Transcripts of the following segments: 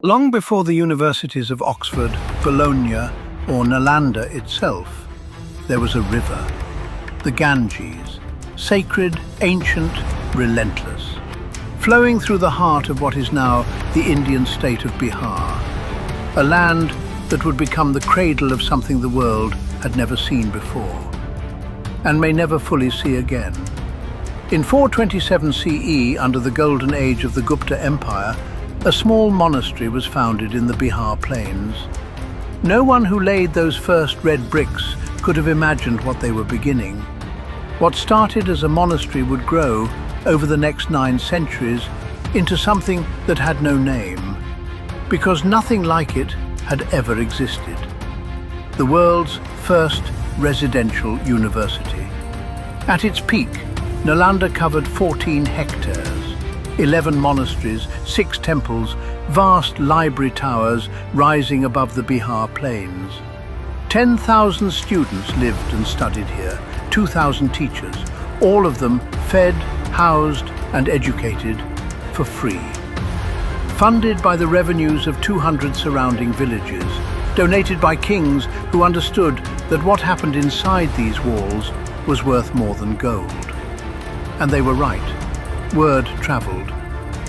Long before the universities of Oxford, Bologna, or Nalanda itself, there was a river, the Ganges, sacred, ancient, relentless, flowing through the heart of what is now the Indian state of Bihar, a land that would become the cradle of something the world had never seen before, and may never fully see again. In 427 CE, under the golden age of the Gupta Empire, a small monastery was founded in the Bihar plains. No one who laid those first red bricks could have imagined what they were beginning. What started as a monastery would grow, over the next 9 centuries, into something that had no name, because nothing like it had ever existed. The world's first residential university. At its peak, Nalanda covered 14 hectares. 11 monasteries, 6 temples, vast library towers rising above the Bihar plains. 10,000 students lived and studied here, 2,000 teachers, all of them fed, housed and educated for free. Funded by the revenues of 200 surrounding villages, donated by kings who understood that what happened inside these walls was worth more than gold. And they were right. Word travelled.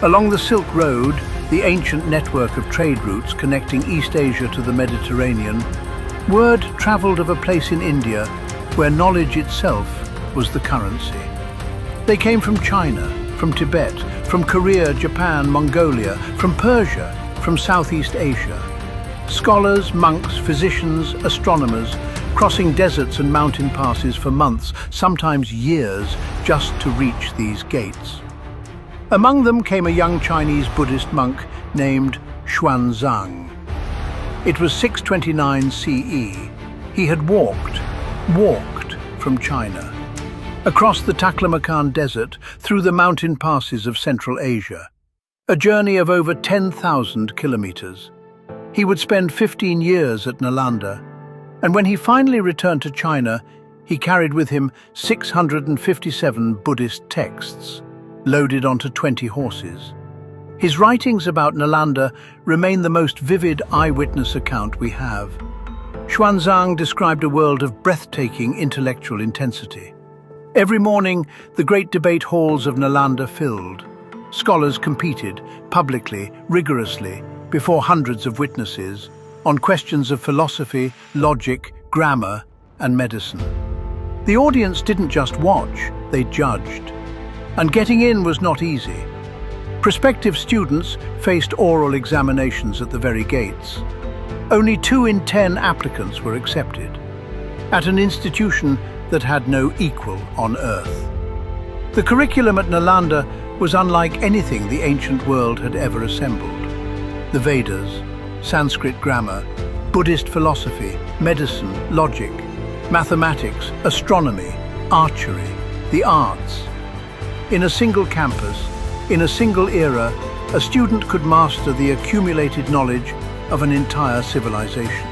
Along the Silk Road, the ancient network of trade routes connecting East Asia to the Mediterranean, word travelled of a place in India where knowledge itself was the currency. They came from China, from Tibet, from Korea, Japan, Mongolia, from Persia, from Southeast Asia. Scholars, monks, physicians, astronomers, crossing deserts and mountain passes for months, sometimes years, just to reach these gates. Among them came a young Chinese Buddhist monk named Xuanzang. It was 629 CE. He had walked from China, across the Taklamakan Desert, through the mountain passes of Central Asia, a journey of over 10,000 kilometers. He would spend 15 years at Nalanda, and when he finally returned to China, he carried with him 657 Buddhist texts, loaded onto 20 horses. His writings about Nalanda remain the most vivid eyewitness account we have. Xuanzang described a world of breathtaking intellectual intensity. Every morning, the great debate halls of Nalanda filled. Scholars competed, publicly, rigorously, before hundreds of witnesses, on questions of philosophy, logic, grammar, and medicine. The audience didn't just watch, they judged. And getting in was not easy. Prospective students faced oral examinations at the very gates. Only 2 in 10 applicants were accepted, at an institution that had no equal on earth. The curriculum at Nalanda was unlike anything the ancient world had ever assembled. The Vedas, Sanskrit grammar, Buddhist philosophy, medicine, logic, mathematics, astronomy, archery, the arts. In a single campus, in a single era, a student could master the accumulated knowledge of an entire civilization,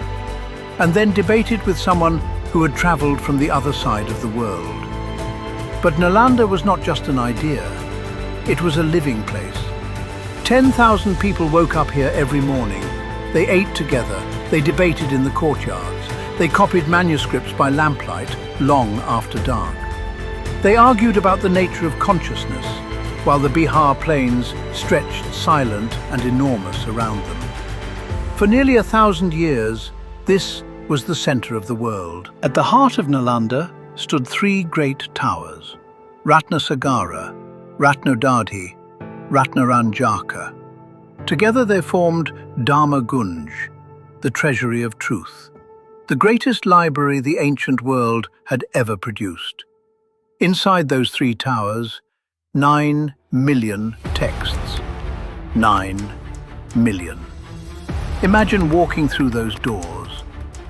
and then debate it with someone who had traveled from the other side of the world. But Nalanda was not just an idea, it was a living place. 10,000 people woke up here every morning. They ate together, they debated in the courtyards, they copied manuscripts by lamplight long after dark. They argued about the nature of consciousness, while the Bihar plains stretched silent and enormous around them. For nearly 1,000 years, this was the center of the world. At the heart of Nalanda stood 3 great towers, Ratnasagara, Ratnodadhi, Ratnaranjaka. Together they formed Dharma Gunj, the treasury of truth, the greatest library the ancient world had ever produced. Inside those 3 towers, 9 million texts. 9 million. Imagine walking through those doors.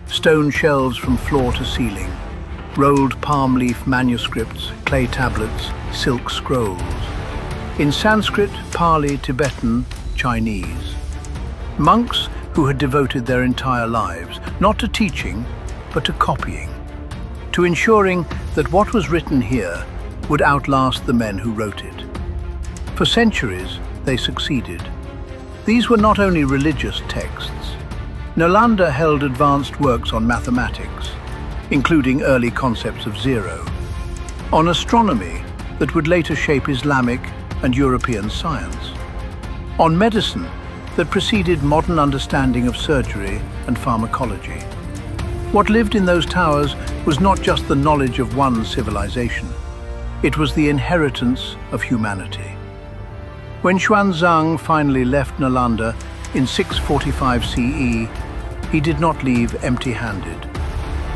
Stone shelves from floor to ceiling, rolled palm leaf manuscripts, clay tablets, silk scrolls. In Sanskrit, Pali, Tibetan, Chinese. Monks who had devoted their entire lives, not to teaching, but to copying, to ensuring that what was written here would outlast the men who wrote it. For centuries, they succeeded. These were not only religious texts. Nalanda held advanced works on mathematics, including early concepts of zero, on astronomy that would later shape Islamic and European science, on medicine that preceded modern understanding of surgery and pharmacology. What lived in those towers was not just the knowledge of one civilization, it was the inheritance of humanity. When Xuanzang finally left Nalanda in 645 CE, he did not leave empty-handed.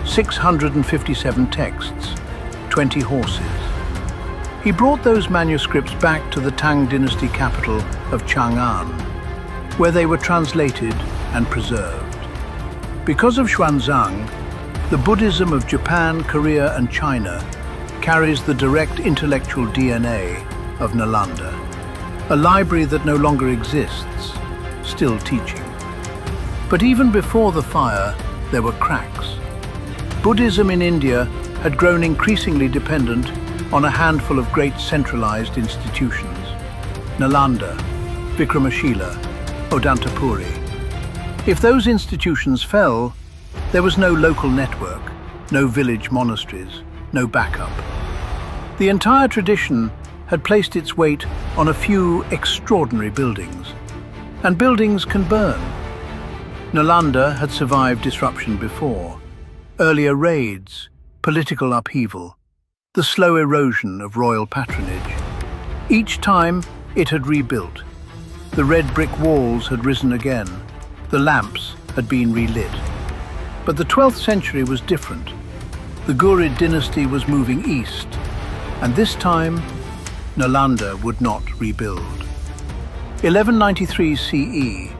657 texts, 20 horses. He brought those manuscripts back to the Tang dynasty capital of Chang'an, where they were translated and preserved. Because of Xuanzang, the Buddhism of Japan, Korea, and China carries the direct intellectual DNA of Nalanda, a library that no longer exists, still teaching. But even before the fire, there were cracks. Buddhism in India had grown increasingly dependent on a handful of great centralized institutions: Nalanda, Vikramashila, Odantapuri. If those institutions fell, there was no local network, no village monasteries, no backup. The entire tradition had placed its weight on a few extraordinary buildings. And buildings can burn. Nalanda had survived disruption before. Earlier raids, political upheaval, the slow erosion of royal patronage. Each time it had rebuilt. The red brick walls had risen again. The lamps had been relit. But the 12th century was different. The Ghurid dynasty was moving east, and this time Nalanda would not rebuild. 1193 CE,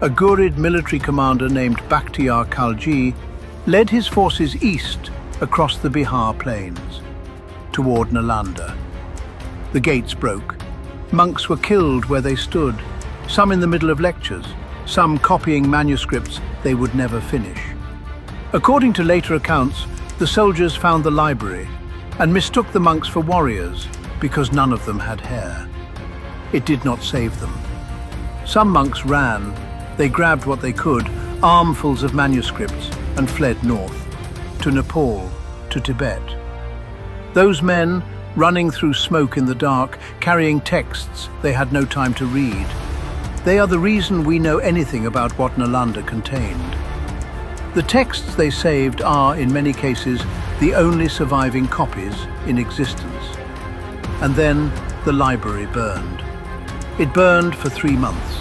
a Ghurid military commander named Bakhtiyar Khalji led his forces east across the Bihar plains, toward Nalanda. The gates broke. Monks were killed where they stood, some in the middle of lectures, some copying manuscripts they would never finish. According to later accounts, the soldiers found the library and mistook the monks for warriors because none of them had hair. It did not save them. Some monks ran. They grabbed what they could, armfuls of manuscripts, and fled north, to Nepal, to Tibet. Those men, running through smoke in the dark, carrying texts they had no time to read. They are the reason we know anything about what Nalanda contained. The texts they saved are, in many cases, the only surviving copies in existence. And then the library burned. It burned for 3 months.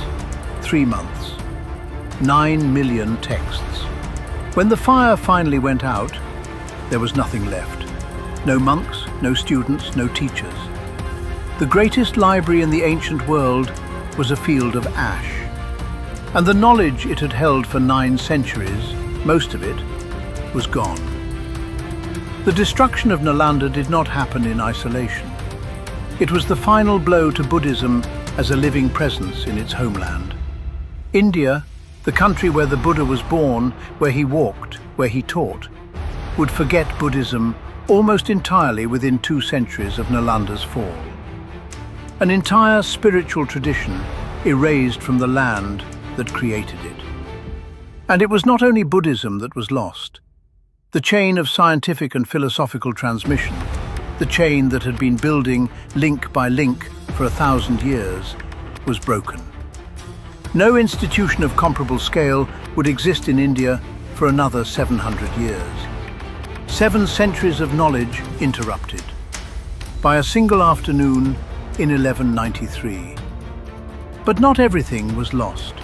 3 months. 9 million texts. When the fire finally went out, there was nothing left. No monks, no students, no teachers. The greatest library in the ancient world was a field of ash. And the knowledge it had held for 9 centuries, most of it, was gone. The destruction of Nalanda did not happen in isolation. It was the final blow to Buddhism as a living presence in its homeland. India, the country where the Buddha was born, where he walked, where he taught, would forget Buddhism almost entirely within 2 centuries of Nalanda's fall. An entire spiritual tradition erased from the land that created it. And it was not only Buddhism that was lost. The chain of scientific and philosophical transmission, the chain that had been building link by link for 1,000 years, was broken. No institution of comparable scale would exist in India for another 700 years. 7 centuries of knowledge interrupted by a single afternoon in 1193. But not everything was lost.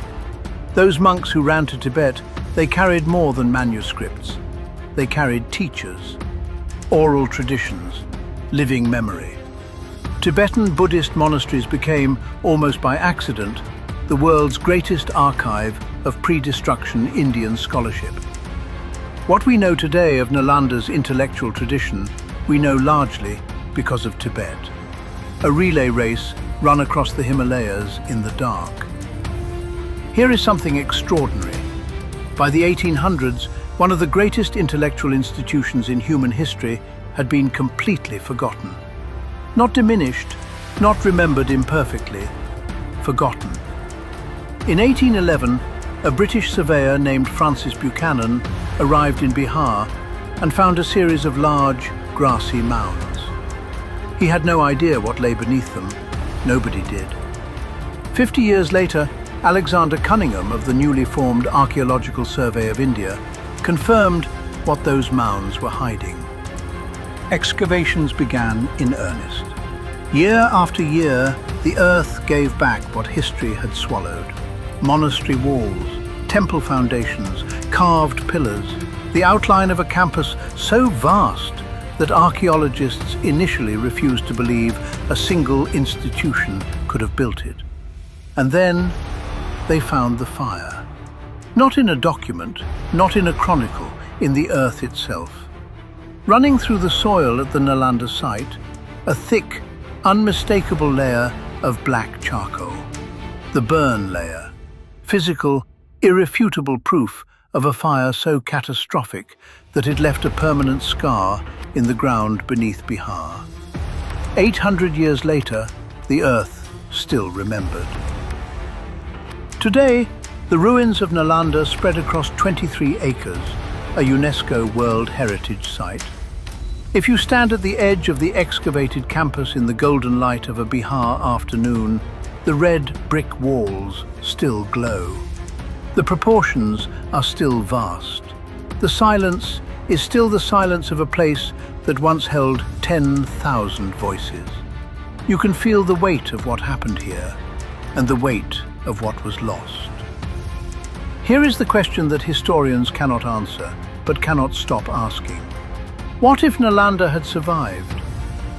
Those monks who ran to Tibet, they carried more than manuscripts. They carried teachers, oral traditions, living memory. Tibetan Buddhist monasteries became, almost by accident, the world's greatest archive of pre-destruction Indian scholarship. What we know today of Nalanda's intellectual tradition, we know largely because of Tibet, a relay race run across the Himalayas in the dark. Here is something extraordinary. By the 1800s, one of the greatest intellectual institutions in human history had been completely forgotten. Not diminished, not remembered imperfectly, forgotten. In 1811, a British surveyor named Francis Buchanan arrived in Bihar and found a series of large, grassy mounds. He had no idea what lay beneath them. Nobody did. 50 years later, Alexander Cunningham of the newly formed Archaeological Survey of India confirmed what those mounds were hiding. Excavations began in earnest. Year after year, the earth gave back what history had swallowed. Monastery walls, temple foundations, carved pillars, the outline of a campus so vast that archaeologists initially refused to believe a single institution could have built it. And then they found the fire. Not in a document, not in a chronicle, in the earth itself. Running through the soil at the Nalanda site, a thick, unmistakable layer of black charcoal. The burn layer. Physical, irrefutable proof of a fire so catastrophic that it left a permanent scar in the ground beneath Bihar. 800 years later, the earth still remembered. Today, the ruins of Nalanda spread across 23 acres, a UNESCO World Heritage Site. If you stand at the edge of the excavated campus in the golden light of a Bihar afternoon, the red brick walls still glow. The proportions are still vast. The silence is still the silence of a place that once held 10,000 voices. You can feel the weight of what happened here and the weight of what was lost. Here is the question that historians cannot answer, but cannot stop asking. What if Nalanda had survived?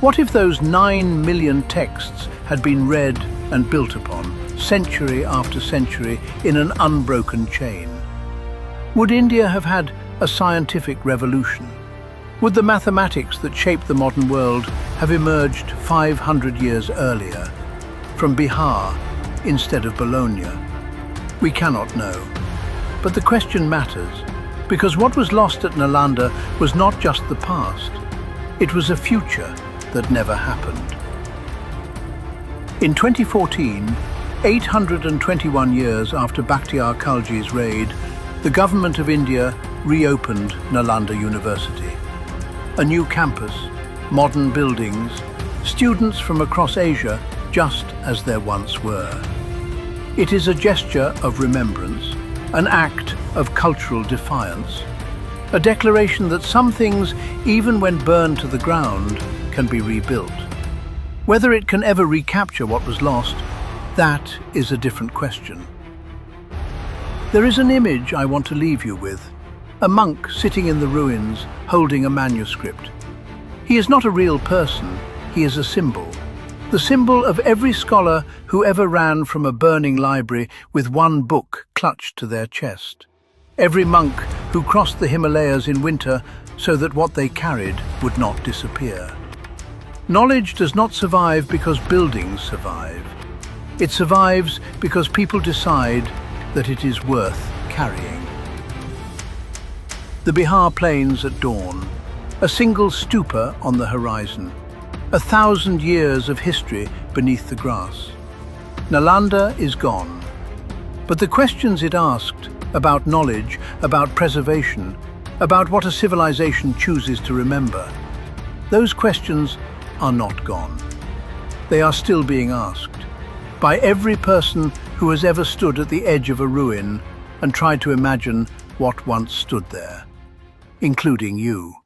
What if those 9 million texts had been read and built upon, century after century, in an unbroken chain? Would India have had a scientific revolution? Would the mathematics that shaped the modern world have emerged 500 years earlier, from Bihar instead of Bologna? We cannot know. But the question matters, because what was lost at Nalanda was not just the past, it was a future that never happened. In 2014, 821 years after Bakhtiar Khalji's raid, the government of India reopened Nalanda University. A new campus, modern buildings, students from across Asia just as there once were. It is a gesture of remembrance, an act of cultural defiance, a declaration that some things, even when burned to the ground, can be rebuilt. Whether it can ever recapture what was lost, that is a different question. There is an image I want to leave you with, a monk sitting in the ruins holding a manuscript. He is not a real person, he is a symbol. The symbol of every scholar who ever ran from a burning library with one book clutched to their chest. Every monk who crossed the Himalayas in winter so that what they carried would not disappear. Knowledge does not survive because buildings survive. It survives because people decide that it is worth carrying. The Bihar plains at dawn, a single stupa on the horizon, 1,000 years of history beneath the grass. Nalanda is gone, but the questions it asked about knowledge, about preservation, about what a civilization chooses to remember, those questions are not gone. They are still being asked by every person who has ever stood at the edge of a ruin and tried to imagine what once stood there, including you.